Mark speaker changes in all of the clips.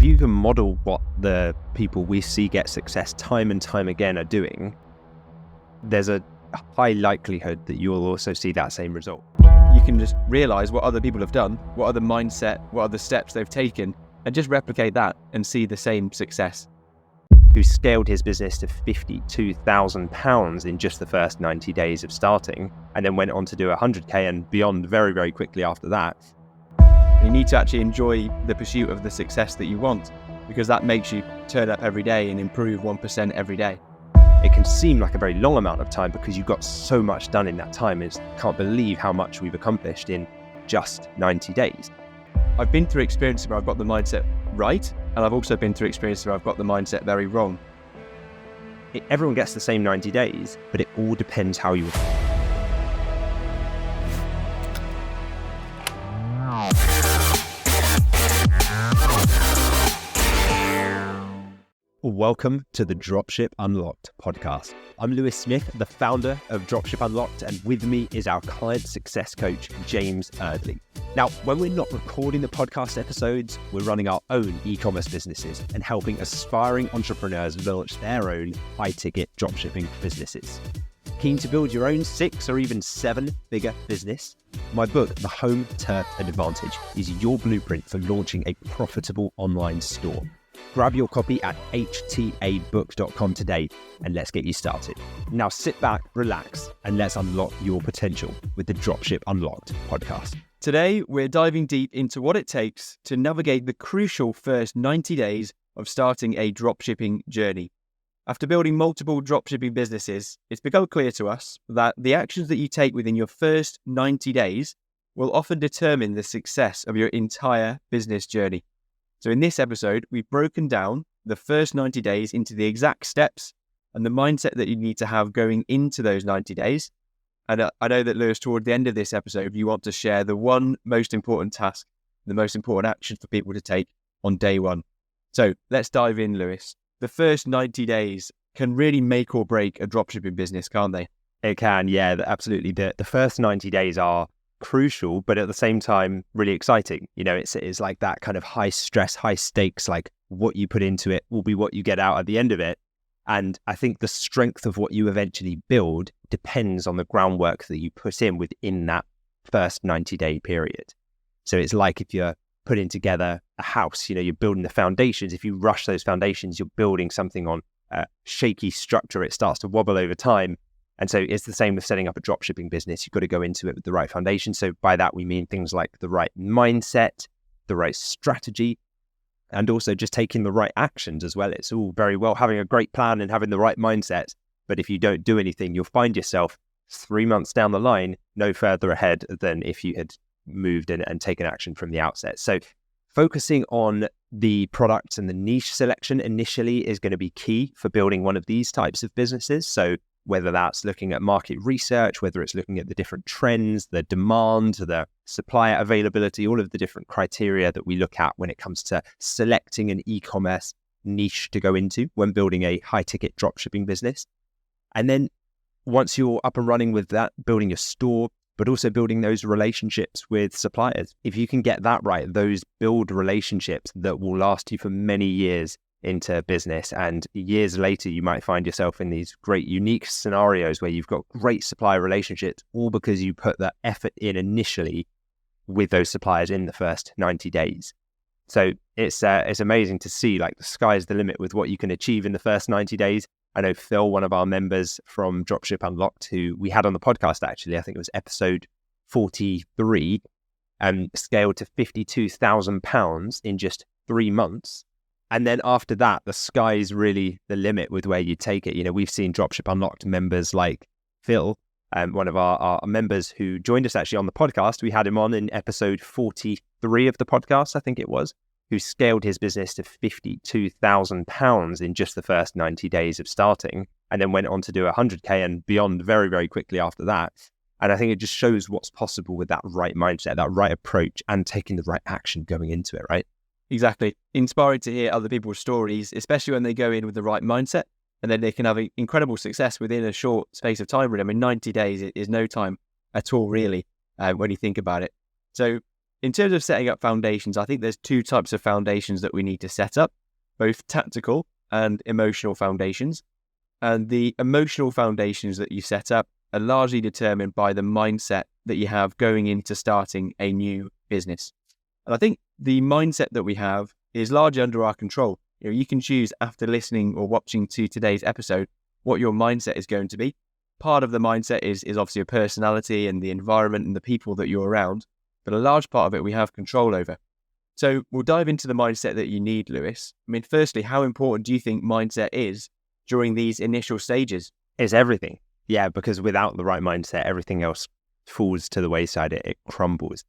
Speaker 1: you can model what the people we see get success time and time again are doing, there's a high likelihood that you will also see that same result.
Speaker 2: You can just realize what other people have done, what other mindset, what other steps they've taken, and just replicate that and see the same success.
Speaker 1: Who scaled his business to £52,000 in just the first 90 days of starting, and then went on to do 100k and beyond very, very quickly after that.
Speaker 2: You need to actually enjoy the pursuit of the success that you want, because that makes you turn up every day and improve 1% every day.
Speaker 1: It can seem like a very long amount of time because you've got so much done in that time. I can't believe how much we've accomplished in just 90 days.
Speaker 2: I've been through experiences where I've got the mindset right, and I've also been through experiences where I've got the mindset very wrong.
Speaker 1: Everyone gets the same 90 days, but it all depends how you... Welcome to the Dropship Unlocked podcast. I'm Lewis Smith, the founder of Dropship Unlocked, and with me is our client success coach, James Eardley. Now, when we're not recording the podcast episodes, we're running our own e-commerce businesses and helping aspiring entrepreneurs launch their own high-ticket dropshipping businesses. Keen to build your own 6 or even 7-figure business? My book, The Home Turf Advantage, is your blueprint for launching a profitable online store. Grab your copy at htabook.com today and let's get you started. Now sit back, relax, and let's unlock your potential with the Dropship Unlocked podcast.
Speaker 2: Today, we're diving deep into what it takes to navigate the crucial first 90 days of starting a dropshipping journey. After building multiple dropshipping businesses, it's become clear to us that the actions that you take within your first 90 days will often determine the success of your entire business journey. So in this episode, we've broken down the first 90 days into the exact steps and the mindset that you need to have going into those 90 days. And I know that, Lewis, toward the end of this episode, you want to share the one most important task, the most important action for people to take on day one. So let's dive in, Lewis. The first 90 days can really make or break a dropshipping business, can't they?
Speaker 1: It can, yeah, absolutely. The first 90 days are crucial, but at the same time, really exciting. You know, it's like that kind of high stress, high stakes, like what you put into it will be what you get out at the end of it. And I think the strength of what you eventually build depends on the groundwork that you put in within that first 90-day period. So it's like if you're putting together a house, you know, you're building the foundations. If you rush those foundations, you're building something on a shaky structure. It starts to wobble over time. And so it's the same with setting up a dropshipping business. You've got to go into it with the right foundation. So by that, we mean things like the right mindset, the right strategy, and also just taking the right actions as well. It's all very well having a great plan and having the right mindset. But if you don't do anything, you'll find yourself 3 months down the line, no further ahead than if you had moved and taken action from the outset. So focusing on the products and the niche selection initially is going to be key for building one of these types of businesses. So whether that's looking at market research, whether it's looking at the different trends, the demand, the supplier availability, all of the different criteria that we look at when it comes to selecting an e-commerce niche to go into when building a high-ticket dropshipping business. And then once you're up and running with that, building your store, but also building those relationships with suppliers. If you can get that right, those build relationships that will last you for many years into business, and years later you might find yourself in these great unique scenarios where you've got great supplier relationships, all because you put that effort in initially with those suppliers in the first 90 days. So it's amazing to see, like, the sky's the limit with what you can achieve in the first 90 days. I know Phil, one of our members from Dropship Unlocked, who we had on the podcast, actually, I think it was episode 43, scaled to £52,000 in just 3 months. And then after that, the sky's really the limit with where you take it. You know, we've seen Dropship Unlocked members like Phil, one of our members who joined us actually on the podcast. We had him on in episode 43 of the podcast, I think it was, who scaled his business to £52,000 in just the first 90 days of starting, and then went on to do 100k and beyond very, very quickly after that. And I think it just shows what's possible with that right mindset, that right approach, and taking the right action going into it, right?
Speaker 2: Exactly. Inspiring to hear other people's stories, especially when they go in with the right mindset, and then they can have incredible success within a short space of time. Really, I mean, 90 days is no time at all, really, when you think about it. So in terms of setting up foundations, I think there's two types of foundations that we need to set up, both tactical and emotional foundations. And the emotional foundations that you set up are largely determined by the mindset that you have going into starting a new business. And I think the mindset that we have is largely under our control. You can choose after listening or watching to today's episode what your mindset is going to be. Part of the mindset is obviously your personality and the environment and the people that you're around, but a large part of it we have control over. So we'll dive into the mindset that you need, Lewis. I mean, firstly, how important do you think mindset is during these initial stages?
Speaker 1: It's everything. Yeah, because without the right mindset, everything else falls to the wayside. It crumbles.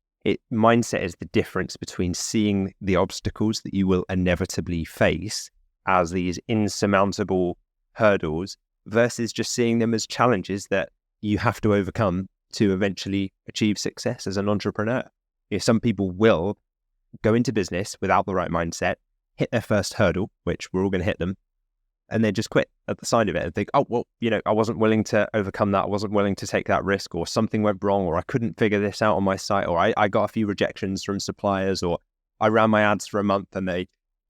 Speaker 1: Mindset is the difference between seeing the obstacles that you will inevitably face as these insurmountable hurdles versus just seeing them as challenges that you have to overcome to eventually achieve success as an entrepreneur. Some people will go into business without the right mindset, hit their first hurdle, which we're all going to hit them, and then just quit at the sign of it and think, oh, well, I wasn't willing to overcome that. I wasn't willing to take that risk, or something went wrong, or I couldn't figure this out on my site, or I got a few rejections from suppliers, or I ran my ads for a month and they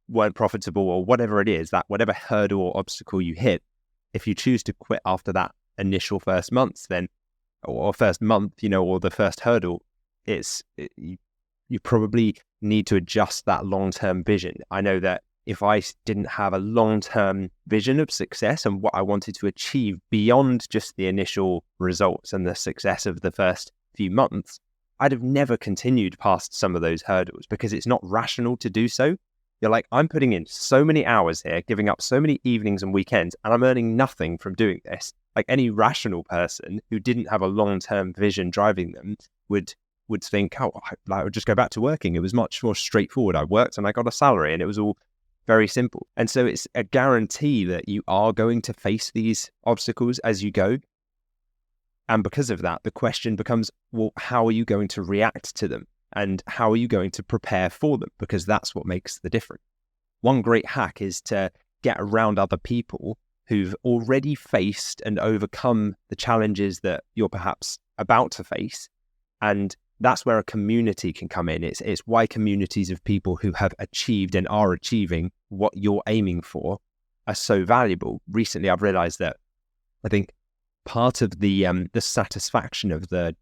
Speaker 1: weren't profitable, or whatever it is, that whatever hurdle or obstacle you hit, if you choose to quit after that initial first month, then, or first month, or the first hurdle, you probably need to adjust that long-term vision. I know that if I didn't have a long-term vision of success and what I wanted to achieve beyond just the initial results and the success of the first few months, I'd have never continued past some of those hurdles because it's not rational to do so. You're like, I'm putting in so many hours here, giving up so many evenings and weekends, and I'm earning nothing from doing this. Like any rational person who didn't have a long-term vision driving them would think, oh, I would just go back to working. It was much more straightforward. I worked and I got a salary and it was all very simple. And so it's a guarantee that you are going to face these obstacles as you go. And because of that, the question becomes, well, how are you going to react to them? And how are you going to prepare for them? Because that's what makes the difference. One great hack is to get around other people who've already faced and overcome the challenges that you're perhaps about to face. And that's where a community can come in. It's why communities of people who have achieved and are achieving what you're aiming for are so valuable. Recently, I've realized that I think part of the satisfaction of the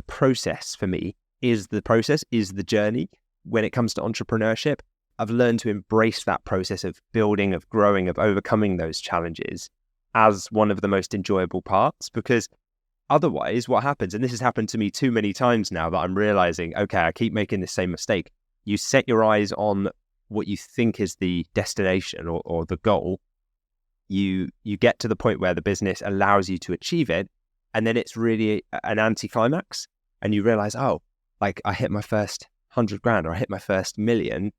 Speaker 1: process for me is the journey. When it comes to entrepreneurship, I've learned to embrace that process of building, of growing, of overcoming those challenges as one of the most enjoyable parts, because otherwise, what happens, and this has happened to me too many times now that I'm realizing, okay, I keep making the same mistake. You set your eyes on what you think is the destination or the goal. You get to the point where the business allows you to achieve it, and then it's really an anticlimax, and you realize, oh, like I hit my first 100 grand or I hit my first million.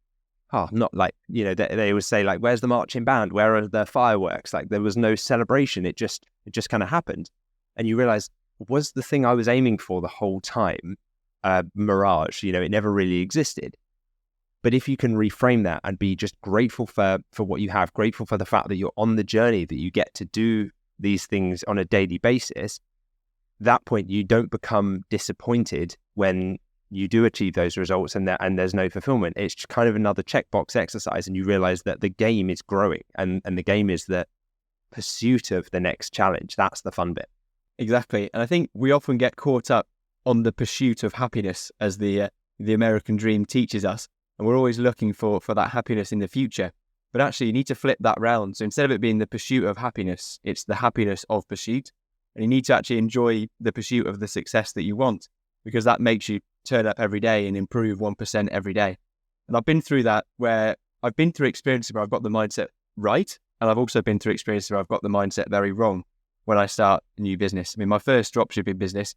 Speaker 1: Oh, not like, they always say, like, where's the marching band? Where are the fireworks? Like there was no celebration. It just kind of happened. And you realize, was the thing I was aiming for the whole time mirage? It never really existed. But if you can reframe that and be just grateful for what you have, grateful for the fact that you're on the journey, that you get to do these things on a daily basis, that point you don't become disappointed when you do achieve those results and there's no fulfillment. It's kind of another checkbox exercise, and you realize that the game is growing and the game is the pursuit of the next challenge. That's the fun bit.
Speaker 2: Exactly. And I think we often get caught up on the pursuit of happiness, as the American dream teaches us. And we're always looking for that happiness in the future. But actually, you need to flip that round. So instead of it being the pursuit of happiness, it's the happiness of pursuit. And you need to actually enjoy the pursuit of the success that you want, because that makes you turn up every day and improve 1% every day. And I've been through that, where I've been through experiences where I've got the mindset right. And I've also been through experiences where I've got the mindset very wrong when I start a new business. I mean, my first dropshipping business,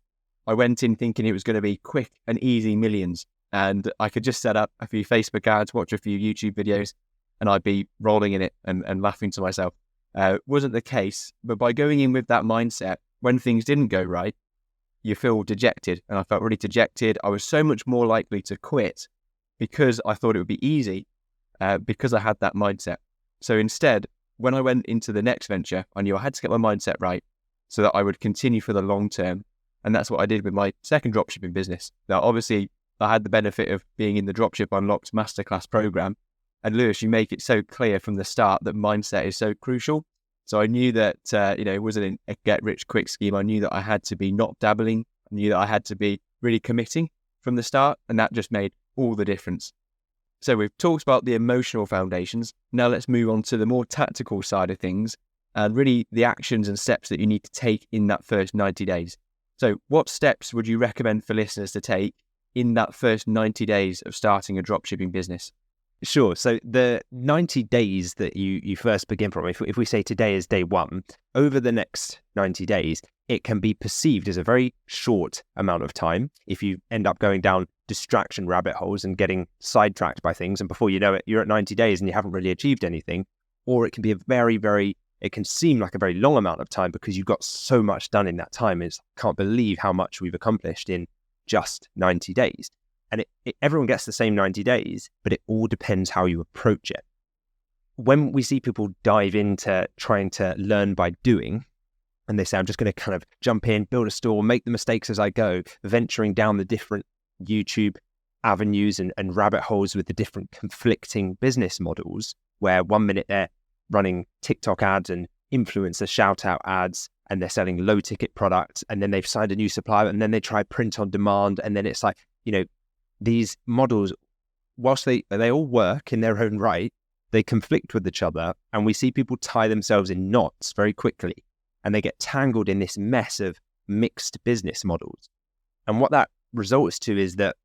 Speaker 2: I went in thinking it was going to be quick and easy millions. And I could just set up a few Facebook ads, watch a few YouTube videos, and I'd be rolling in it and laughing to myself. Wasn't the case. But by going in with that mindset, when things didn't go right, you feel dejected. And I felt really dejected. I was so much more likely to quit because I thought it would be easy, because I had that mindset. So instead, when I went into the next venture, I knew I had to get my mindset right so that I would continue for the long term. And that's what I did with my second dropshipping business. Now, obviously, I had the benefit of being in the Dropship Unlocked Masterclass program. And Lewis, you make it so clear from the start that mindset is so crucial. So I knew that, it wasn't a get-rich-quick scheme. I knew that I had to be not dabbling. I knew that I had to be really committing from the start. And that just made all the difference. So we've talked about the emotional foundations. Now let's move on to the more tactical side of things and really the actions and steps that you need to take in that first 90 days. So what steps would you recommend for listeners to take in that first 90 days of starting a dropshipping business?
Speaker 1: Sure. So the 90 days that you first begin from, if we say today is day one, over the next 90 days, it can be perceived as a very short amount of time if you end up going down distraction rabbit holes and getting sidetracked by things. And before you know it, you're at 90 days and you haven't really achieved anything. Or it can be it can seem like a very long amount of time because you've got so much done in that time. Can't believe how much we've accomplished in just 90 days. And everyone gets the same 90 days, but it all depends how you approach it. When we see people dive into trying to learn by doing, and they say, I'm just going to kind of jump in, build a store, make the mistakes as I go, venturing down the different YouTube avenues and rabbit holes with the different conflicting business models, where 1 minute they're running TikTok ads and influencer shout out ads, and they're selling low ticket products, and then they've signed a new supplier, and then they try print on demand. And then it's like, these models, whilst they all work in their own right, they conflict with each other, and we see people tie themselves in knots very quickly, and they get tangled in this mess of mixed business models. And what that results to is that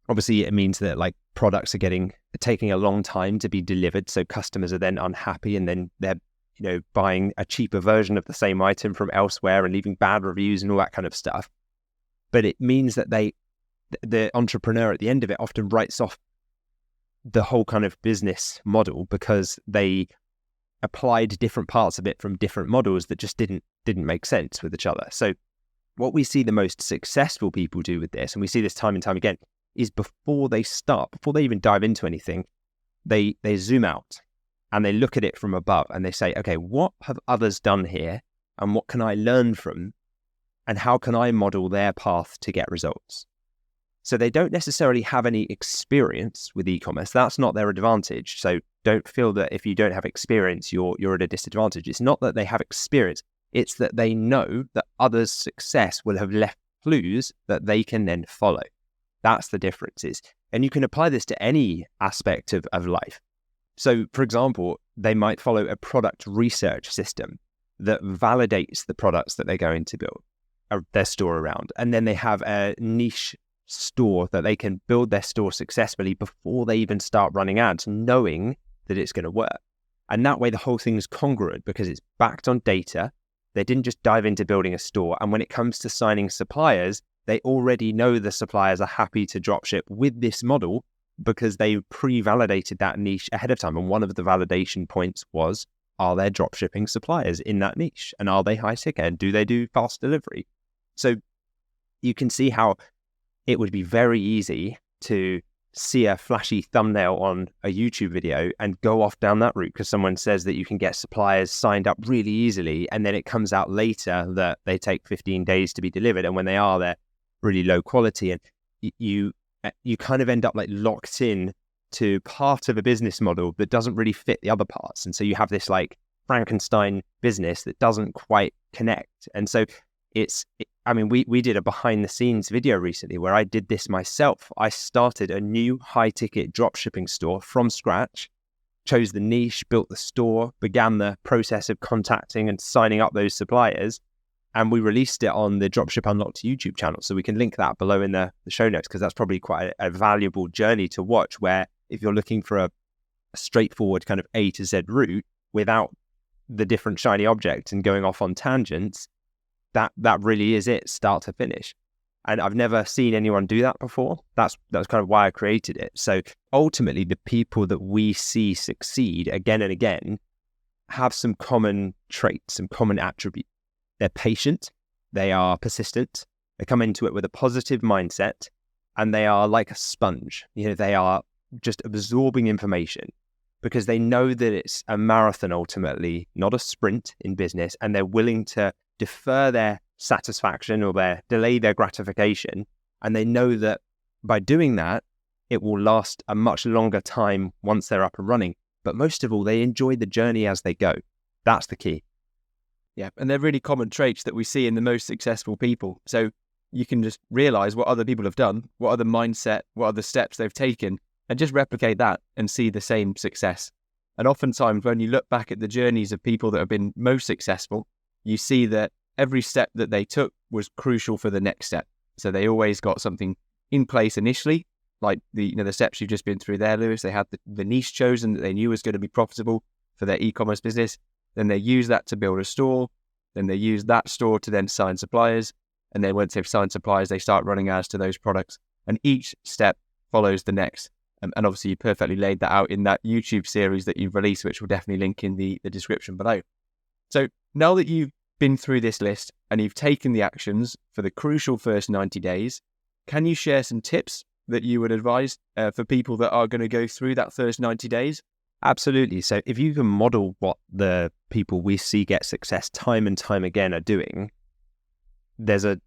Speaker 1: obviously it means that like products are taking a long time to be delivered, so customers are then unhappy, and then they're buying a cheaper version of the same item from elsewhere and leaving bad reviews and all that kind of stuff. But it means that the entrepreneur at the end of it often writes off the whole kind of business model because they applied different parts of it from different models that just didn't make sense with each other. So what we see the most successful people do with this, and we see this time and time again, is before they even dive into anything, they zoom out and they look at it from above and they say, okay, what have others done here and what can I learn from, and how can I model their path to get results? So they don't necessarily have any experience with e-commerce. That's not their advantage. So don't feel that if you don't have experience, you're at a disadvantage. It's not that they have experience. It's that they know that others' success will have left clues that they can then follow. That's the differences. And you can apply this to any aspect of life. So, for example, they might follow a product research system that validates the products that they're going to build their store around. And then they have a niche store that they can build their store successfully before they even start running ads, knowing that it's going to work. And that way the whole thing is congruent because it's backed on data. They didn't just dive into building a store. And when it comes to signing suppliers, they already know the suppliers are happy to dropship with this model because they pre-validated that niche ahead of time. And one of the validation points was, are there dropshipping suppliers in that niche? And are they high ticket? And do they do fast delivery? So you can see how it would be very easy to see a flashy thumbnail on a YouTube video and go off down that route because someone says that you can get suppliers signed up really easily, and then it comes out later that they take 15 days to be delivered, and when they are, they're really low quality, and you kind of end up like locked in to part of a business model that doesn't really fit the other parts, and so you have this like Frankenstein business that doesn't quite connect. And so we did a behind the scenes video recently where I did this myself. I started a new high ticket dropshipping store from scratch, chose the niche, built the store, began the process of contacting and signing up those suppliers. And we released it on the Dropship Unlocked YouTube channel. So we can link that below in the show notes, because that's probably quite a valuable journey to watch, where if you're looking for a straightforward kind of A to Z route without the different shiny objects and going off on tangents, that really is it, start to finish. And I've never seen anyone do that before. That's kind of why I created it. So ultimately, the people that we see succeed again and again have some common traits, some common attributes. They're patient, they are persistent, they come into it with a positive mindset, and they are like a sponge. They are just absorbing information because they know that it's a marathon ultimately, not a sprint in business, and they're willing to defer their satisfaction or delay their gratification. And they know that by doing that, it will last a much longer time once they're up and running. But most of all, they enjoy the journey as they go. That's the key.
Speaker 2: Yeah, and they're really common traits that we see in the most successful people. So you can just realize what other people have done, what other mindset, what other steps they've taken, and just replicate that and see the same success. And oftentimes when you look back at the journeys of people that have been most successful, you see that every step that they took was crucial for the next step. So they always got something in place initially, like the steps you've just been through there, Lewis. They had the niche chosen that they knew was going to be profitable for their e-commerce business. Then they use that to build a store. Then they use that store to then sign suppliers. And then once they've signed suppliers, they start running ads to those products. And each step follows the next. And obviously you perfectly laid that out in that YouTube series that you've released, which we'll definitely link in the description below. So now that you've been through this list and you've taken the actions for the crucial first 90 days, can you share some tips that you would advise for people that are going to go through that first 90 days?
Speaker 1: Absolutely. So if you can model what the people we see get success time and time again are doing, there's a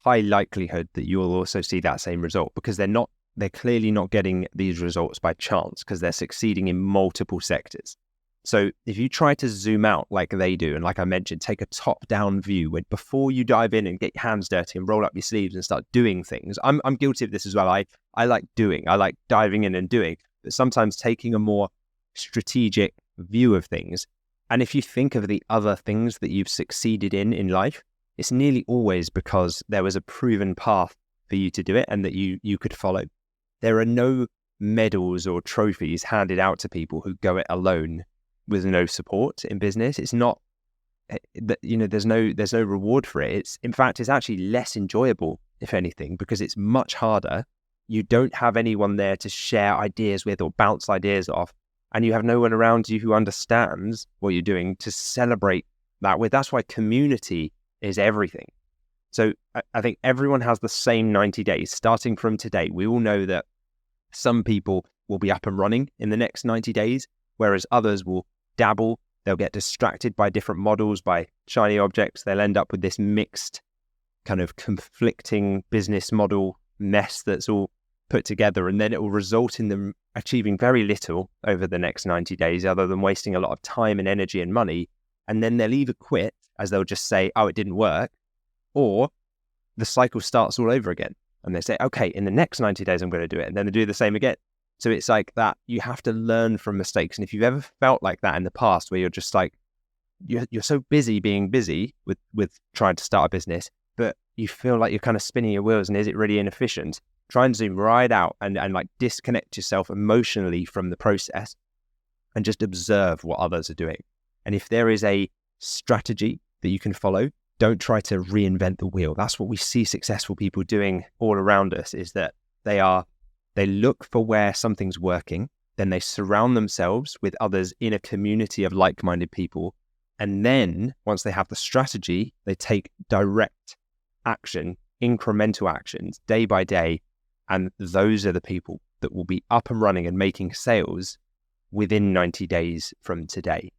Speaker 1: high likelihood that you will also see that same result, because they're clearly not getting these results by chance, because they're succeeding in multiple sectors. So if you try to zoom out like they do, and like I mentioned, take a top-down view before you dive in and get your hands dirty and roll up your sleeves and start doing things. I'm guilty of this as well. I like doing. I like diving in and doing. But sometimes taking a more strategic view of things. And if you think of the other things that you've succeeded in life, it's nearly always because there was a proven path for you to do it and that you could follow. There are no medals or trophies handed out to people who go it alone with no support in business. It's not, there's no reward for it. In fact, it's actually less enjoyable, if anything, because it's much harder. You don't have anyone there to share ideas with or bounce ideas off. And you have no one around you who understands what you're doing to celebrate that with. That's why community is everything. So I think everyone has the same 90 days starting from today. We all know that some people will be up and running in the next 90 days, whereas others will dabble. They'll get distracted by different models, by shiny objects. They'll end up with this mixed kind of conflicting business model mess that's all put together, and then it will result in them achieving very little over the next 90 days other than wasting a lot of time and energy and money. And then they'll either quit, as they'll just say, oh, it didn't work, or the cycle starts all over again. And they say, okay, in the next 90 days, I'm going to do it. And then they do the same again. So it's like that. You have to learn from mistakes. And if you've ever felt like that in the past, where you're just like, you're so busy being busy with trying to start a business, but you feel like you're kind of spinning your wheels and is it really inefficient? Try and zoom right out and like disconnect yourself emotionally from the process and just observe what others are doing. And if there is a strategy that you can follow, don't try to reinvent the wheel. That's what we see successful people doing all around us, is that they look for where something's working, then they surround themselves with others in a community of like-minded people. And then once they have the strategy, they take direct action, incremental actions day by day. And those are the people that will be up and running and making sales within 90 days from today.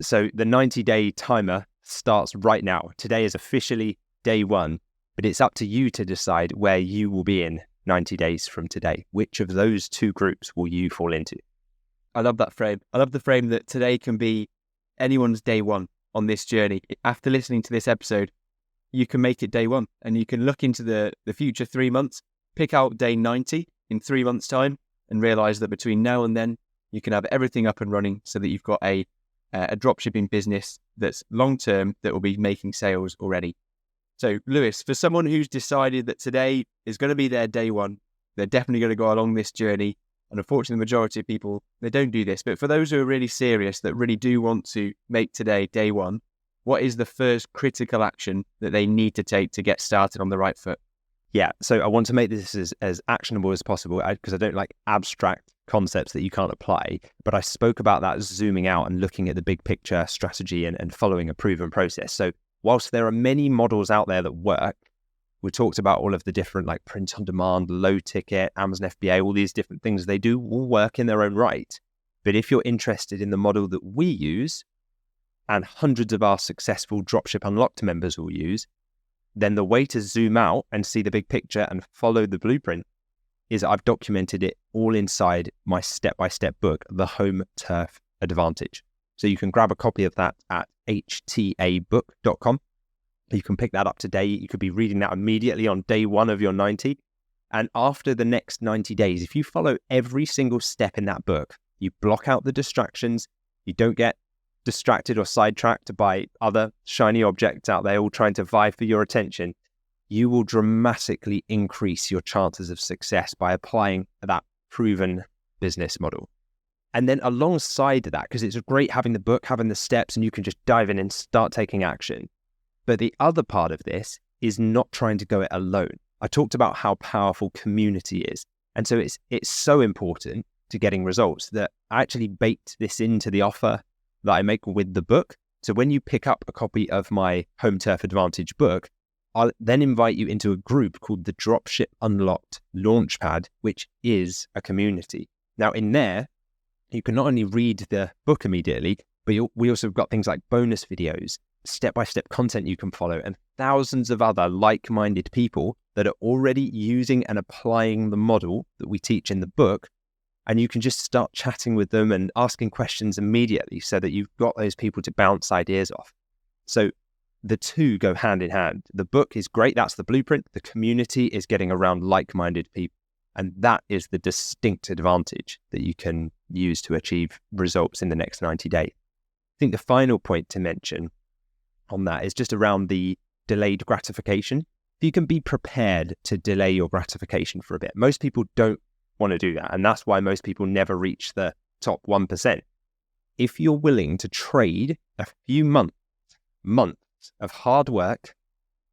Speaker 1: So the 90-day timer starts right now. Today is officially day one, but it's up to you to decide where you will be in 90 days from today. Which of those two groups will you fall into?
Speaker 2: I love that frame. I love the frame that today can be anyone's day one on this journey. After listening to this episode, you can make it day one and you can look into the future 3 months, pick out day 90 in 3 months' time, and realize that between now and then, you can have everything up and running so that you've got a dropshipping business that's long-term that will be making sales already. So, Lewis, for someone who's decided that today is going to be their day one, they're definitely going to go along this journey. And unfortunately, the majority of people, they don't do this. But for those who are really serious, that really do want to make today day one, what is the first critical action that they need to take to get started on the right foot?
Speaker 1: Yeah, so I want to make this as actionable as possible, because I don't like abstract concepts that you can't apply. But I spoke about that zooming out and looking at the big picture strategy and following a proven process. So whilst there are many models out there that work, we talked about all of the different like print on demand, low ticket, Amazon FBA, all these different things they do all work in their own right. But if you're interested in the model that we use and hundreds of our successful Dropship Unlocked members will use, then the way to zoom out and see the big picture and follow the blueprint is I've documented it all inside my step-by-step book, The Home Turf Advantage. So you can grab a copy of that at htabook.com. You can pick that up today. You could be reading that immediately on day one of your 90. And after the next 90 days, if you follow every single step in that book, you block out the distractions, you don't get distracted or sidetracked by other shiny objects out there all trying to vie for your attention, you will dramatically increase your chances of success by applying that proven business model. And then alongside that, because it's great having the book, having the steps, and you can just dive in and start taking action. But the other part of this is not trying to go it alone. I talked about how powerful community is. And so it's so important to getting results that I actually baked this into the offer that I make with the book. So when you pick up a copy of my Home Turf Advantage book, I'll then invite you into a group called the Dropship Unlocked Launchpad, which is a community. Now in there, you can not only read the book immediately, but we also have got things like bonus videos, step-by-step content you can follow, and thousands of other like-minded people that are already using and applying the model that we teach in the book. And you can just start chatting with them and asking questions immediately so that you've got those people to bounce ideas off. So the two go hand in hand. The book is great. That's the blueprint. The community is getting around like-minded people. And that is the distinct advantage that you can use to achieve results in the next 90 days. I think the final point to mention on that is just around the delayed gratification. If you can be prepared to delay your gratification for a bit. Most people don't want to do that. And that's why most people never reach the top 1%. If you're willing to trade a few months of hard work,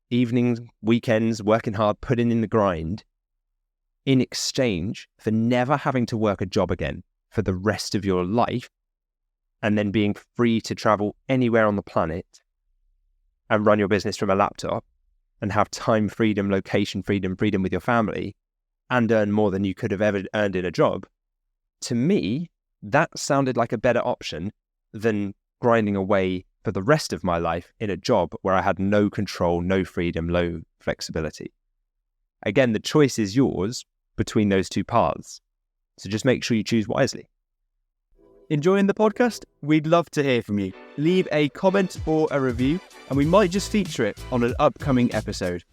Speaker 1: evenings, weekends, working hard, putting in the grind, in exchange for never having to work a job again for the rest of your life, and then being free to travel anywhere on the planet and run your business from a laptop and have time freedom, location freedom, freedom with your family, and earn more than you could have ever earned in a job, to me, that sounded like a better option than grinding away for the rest of my life in a job where I had no control, no freedom, no flexibility. Again, the choice is yours between those two paths. So just make sure you choose wisely.
Speaker 2: Enjoying the podcast? We'd love to hear from you. Leave a comment or a review, and we might just feature it on an upcoming episode.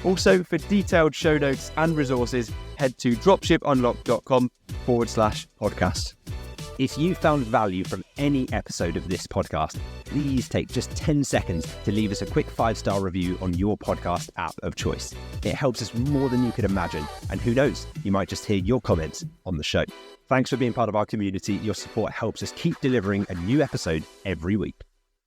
Speaker 2: Also, for detailed show notes and resources, head to dropshipunlock.com/podcast.
Speaker 1: If you found value from any episode of this podcast, please take just 10 seconds to leave us a quick 5-star review on your podcast app of choice. It helps us more than you could imagine. And who knows, you might just hear your comments on the show. Thanks for being part of our community. Your support helps us keep delivering a new episode every week.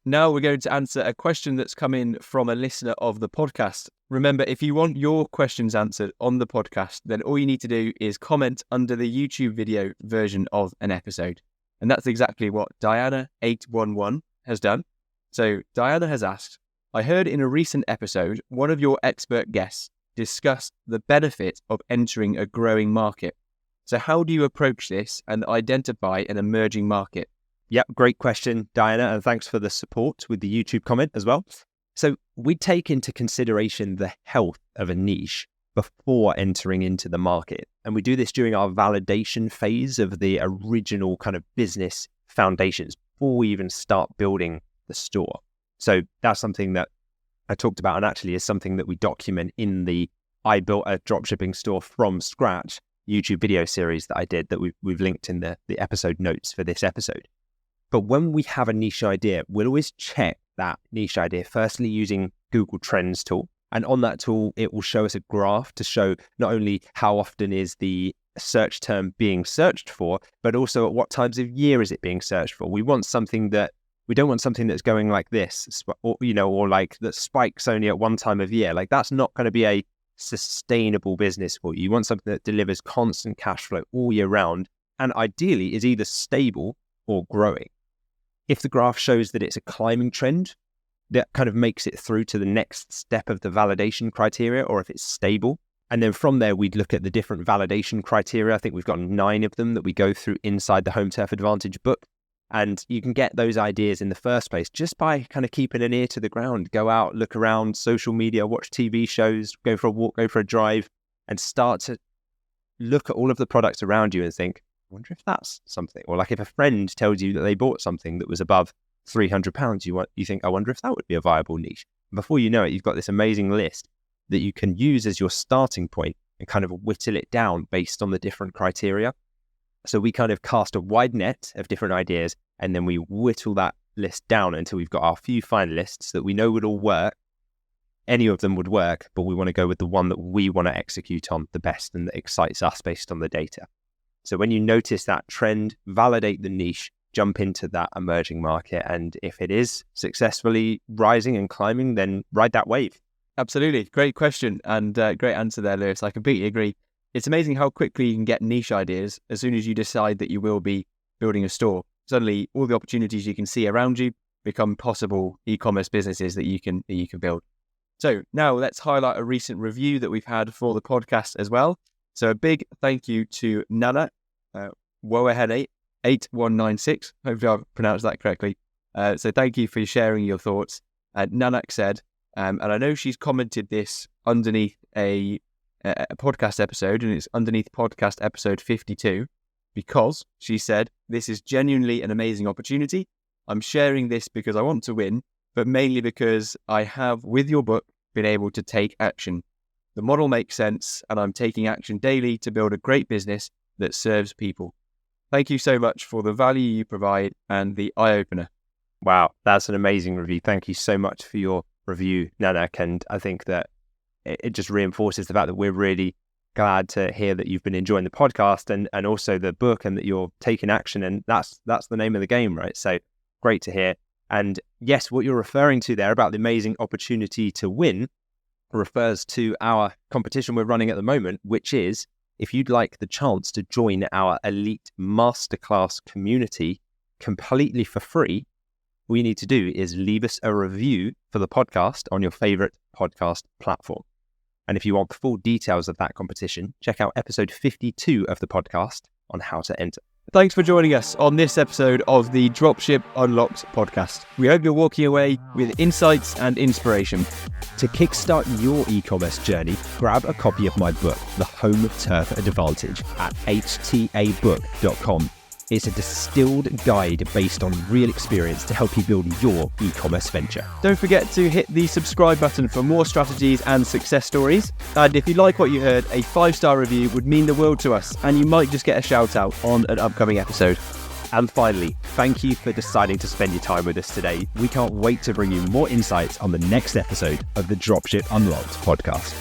Speaker 2: Now we're going to answer a question that's come in from a listener of the podcast. Remember, if you want your questions answered on the podcast, then all you need to do is comment under the YouTube video version of an episode. And that's exactly what Diana811 has done. So Diana has asked, I heard in a recent episode, one of your expert guests discussed the benefit of entering a growing market. So how do you approach this and identify an emerging market?
Speaker 1: Yep, great question, Diana, and thanks for the support with the YouTube comment as well. So we take into consideration the health of a niche before entering into the market. And we do this during our validation phase of the original kind of business foundations before we even start building the store. So that's something that I talked about and actually is something that we document in the I Built a Dropshipping Store from Scratch YouTube video series that I did that we've linked in the episode notes for this episode. But when we have a niche idea, we'll always check that niche idea, firstly using Google Trends tool. And on that tool, it will show us a graph to show not only how often is the search term being searched for, but also at what times of year is it being searched for. We don't want something that's going like this, or like that spikes only at one time of year. Like that's not going to be a sustainable business for you. You want something that delivers constant cash flow all year round, and ideally is either stable or growing. If the graph shows that it's a climbing trend, that kind of makes it through to the next step of the validation criteria, or if it's stable. And then from there, we'd look at the different validation criteria. I think we've got 9 of them that we go through inside the Home Turf Advantage book. And you can get those ideas in the first place just by kind of keeping an ear to the ground. Go out, look around social media, watch TV shows, go for a walk, go for a drive, and start to look at all of the products around you and think, I wonder if that's something. Or like if a friend tells you that they bought something that was above £300, you think, I wonder if that would be a viable niche. And before you know it, you've got this amazing list that you can use as your starting point and kind of whittle it down based on the different criteria. So we kind of cast a wide net of different ideas, and then we whittle that list down until we've got our few finalists that we know would all work. Any of them would work, but we want to go with the one that we want to execute on the best and that excites us based on the data. So when you notice that trend, validate the niche, jump into that emerging market. And if it is successfully rising and climbing, then ride that wave.
Speaker 2: Absolutely. Great question and great answer there, Lewis. I completely agree. It's amazing how quickly you can get niche ideas as soon as you decide that you will be building a store. Suddenly, all the opportunities you can see around you become possible e-commerce businesses that you can build. So now let's highlight a recent review that we've had for the podcast as well. So a big thank you to Nana, Woahead8196. Hopefully I've pronounced that correctly. So thank you for sharing your thoughts. Nanak said, and I know she's commented this underneath a podcast episode, and it's underneath podcast episode 52, because she said, this is genuinely an amazing opportunity. I'm sharing this because I want to win, but mainly because I have, with your book, been able to take action. The model makes sense, and I'm taking action daily to build a great business that serves people. Thank you so much for the value you provide and the eye-opener.
Speaker 1: Wow, that's an amazing review. Thank you so much for your review, Nanak. And I think that it just reinforces the fact that we're really glad to hear that you've been enjoying the podcast and also the book, and that you're taking action. And that's the name of the game, right? So great to hear. And yes, what you're referring to there about the amazing opportunity to win refers to our competition we're running at the moment, which is, if you'd like the chance to join our elite masterclass community completely for free, all you need to do is leave us a review for the podcast on your favorite podcast platform. And if you want the full details of that competition, check out episode 52 of the podcast on how to enter.
Speaker 2: Thanks for joining us on this episode of the Dropship Unlocked podcast. We hope you're walking away with insights and inspiration.
Speaker 1: To kickstart your e-commerce journey, grab a copy of my book, The Home Turf Advantage, at htabook.com. It's a distilled guide based on real experience to help you build your e-commerce venture.
Speaker 2: Don't forget to hit the subscribe button for more strategies and success stories. And if you like what you heard, a 5-star review would mean the world to us, and you might just get a shout out on an upcoming episode.
Speaker 1: And finally, thank you for deciding to spend your time with us today. We can't wait to bring you more insights on the next episode of the Dropship Unlocked podcast.